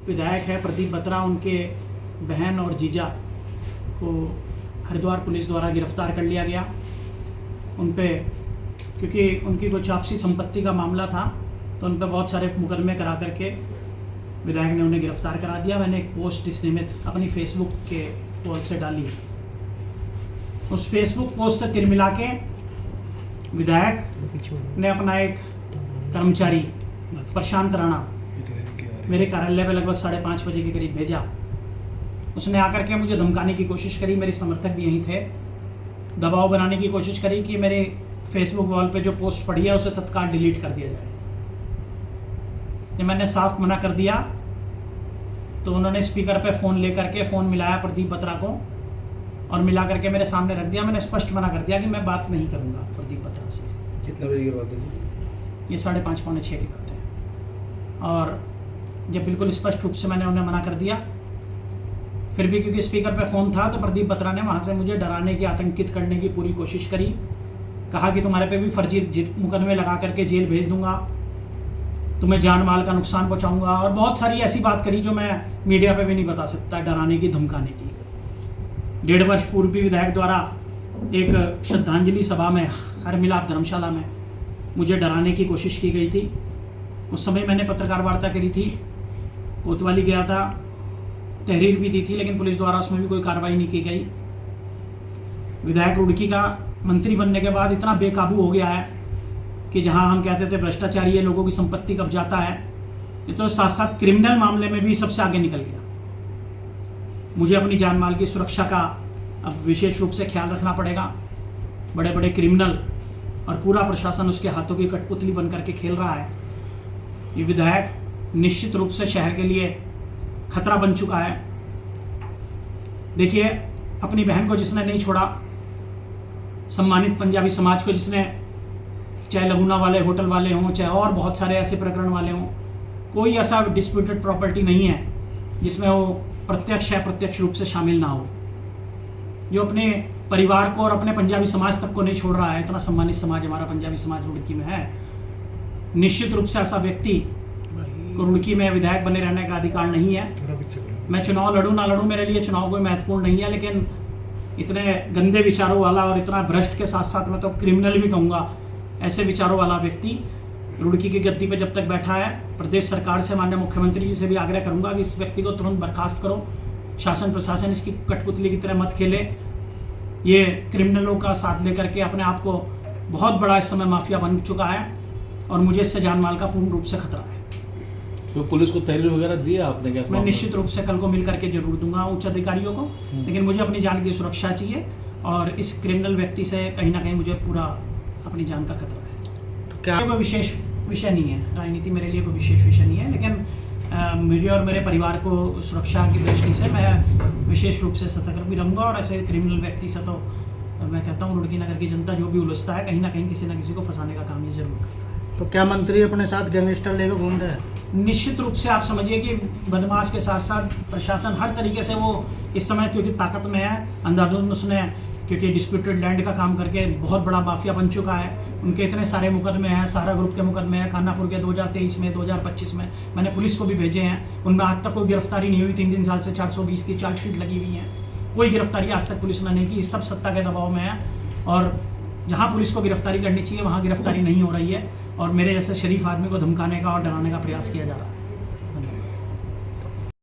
विधायक है प्रदीप बत्रा, उनके बहन और जीजा को हरिद्वार पुलिस द्वारा गिरफ्तार कर लिया गया। उन पे क्योंकि उनकी कुछ आपसी संपत्ति का मामला था तो उन पर बहुत सारे मुकदमे करा करके विधायक ने उन्हें गिरफ्तार करा दिया। मैंने एक पोस्ट इस निमित्त अपनी फेसबुक के पोल से डाली। उस फेसबुक पोस्ट से तिलमिला के विधायक ने अपना एक कर्मचारी प्रशांत राणा मेरे कार्यालय पे लगभग 5:30 बजे के करीब भेजा। उसने आकर के मुझे धमकाने की कोशिश करी, मेरे समर्थक भी यहीं थे, दबाव बनाने की कोशिश करी कि मेरे फेसबुक वॉल पे जो पोस्ट पड़ी है उसे तत्काल डिलीट कर दिया जाए। ये मैंने साफ मना कर दिया तो उन्होंने स्पीकर पे फ़ोन लेकर के फ़ोन मिलाया प्रदीप बत्रा को और मिला करके मेरे सामने रख दिया। मैंने स्पष्ट मना कर दिया कि मैं बात नहीं करूँगा प्रदीप बत्रा से। कितना बजे की बात है? ये 5:30 पौने 6 की बात है। और जब बिल्कुल स्पष्ट रूप से मैंने उन्हें मना कर दिया, फिर भी क्योंकि स्पीकर पे फ़ोन था तो प्रदीप बत्रा ने वहाँ से मुझे डराने की, आतंकित करने की पूरी कोशिश करी। कहा कि तुम्हारे पे भी फर्जी मुकदमे लगा करके जेल भेज दूंगा, तुम्हें जान माल का नुकसान पहुँचाऊँगा और बहुत सारी ऐसी बात करी जो मैं मीडिया पे भी नहीं बता सकता, डराने की, धमकाने की। 1.5 वर्ष पूर्व भी विधायक द्वारा एक श्रद्धांजलि सभा में हर मिलाप धर्मशाला में मुझे डराने की कोशिश की गई थी। उस समय मैंने पत्रकार वार्ता करी थी, कोतवाली गया था, तहरीर भी दी थी, लेकिन पुलिस द्वारा उसमें भी कोई कार्रवाई नहीं की गई। विधायक रुड़की का मंत्री बनने के बाद इतना बेकाबू हो गया है कि जहां हम कहते थे भ्रष्टाचारी है, लोगों की संपत्ति कब्जाता है, ये तो साथ साथ क्रिमिनल मामले में भी सबसे आगे निकल गया। मुझे अपनी जान माल की सुरक्षा का अब विशेष रूप से ख्याल रखना पड़ेगा। बड़े बड़े क्रिमिनल और पूरा प्रशासन उसके हाथों की कठपुतली बन करके खेल रहा है। ये विधायक निश्चित रूप से शहर के लिए खतरा बन चुका है। देखिए, अपनी बहन को जिसने नहीं छोड़ा, सम्मानित पंजाबी समाज को जिसने, चाहे लगुना वाले होटल वाले हों, चाहे और बहुत सारे ऐसे प्रकरण वाले हों, कोई ऐसा डिस्प्यूटेड प्रॉपर्टी नहीं है जिसमें वो प्रत्यक्ष या प्रत्यक्ष रूप से शामिल ना हो। जो अपने परिवार को और अपने पंजाबी समाज तक को नहीं छोड़ रहा है, इतना सम्मानित समाज हमारा पंजाबी समाज रुड़की में है। निश्चित रूप से ऐसा व्यक्ति को रुड़की में विधायक बने रहने का अधिकार नहीं है। मैं चुनाव लड़ूं ना लड़ूं, मेरे लिए चुनाव कोई महत्वपूर्ण नहीं है, लेकिन इतने गंदे विचारों वाला और इतना भ्रष्ट के साथ साथ मैं तो क्रिमिनल भी कहूँगा, ऐसे विचारों वाला व्यक्ति रुड़की की गद्दी पे जब तक बैठा है, प्रदेश सरकार से, माननीय मुख्यमंत्री जी से भी आग्रह करूँगा कि इस व्यक्ति को तुरंत बर्खास्त करो। शासन प्रशासन इसकी कठपुतली की तरह मत खेले। ये क्रिमिनलों का साथ लेकर के अपने आप को बहुत बड़ा इस समय माफिया बन चुका है और मुझे इससे जान माल का पूर्ण रूप से खतरा है। तो पुलिस को तहरीर वगैरह दिया आपने क्या? मैं निश्चित रूप से कल को मिल करके जरूर दूंगा उच्च अधिकारियों को, लेकिन मुझे अपनी जान की सुरक्षा चाहिए और इस क्रिमिनल व्यक्ति से कहीं ना कहीं मुझे पूरा अपनी जान का खतरा है। तो क्या कोई विशेष विषय नहीं है, राजनीति मेरे लिए कोई विशेष विषय नहीं है, लेकिन मुझे और मेरे परिवार को सुरक्षा की दृष्टि से मैं विशेष रूप से सतर्क भी रहूँगा और ऐसे क्रिमिनल व्यक्ति से तो मैं कहता हूँ रुड़की नगर की जनता जो भी उलझता है, कहीं ना कहीं किसी न किसी को फंसाने का काम ये जरूर करता है। तो क्या मंत्री अपने साथ गैंगस्टर लेकर घूम रहे हैं? निश्चित रूप से आप समझिए कि बदमाश के साथ साथ प्रशासन हर तरीके से वो इस समय क्योंकि ताकत में है, अंधाधुंध उसने क्योंकि डिस्प्यूटेड लैंड का काम करके बहुत बड़ा माफिया बन चुका है। उनके इतने सारे मुकदमे हैं, सारा ग्रुप के मुकदमे हैं, खानापुर के 2023 में, 2025 में मैंने पुलिस को भी भेजे हैं। उनमें आज तक कोई गिरफ्तारी नहीं हुई। 3 साल से 420 की चार्जशीट लगी हुई है, कोई गिरफ्तारी आज तक पुलिस ने नहीं की। सब सत्ता के दबाव में है और जहाँ पुलिस को गिरफ्तारी करनी चाहिए वहाँ गिरफ्तारी नहीं हो रही है और मेरे जैसे शरीफ आदमी को धमकाने का और डराने का प्रयास किया जा रहा है।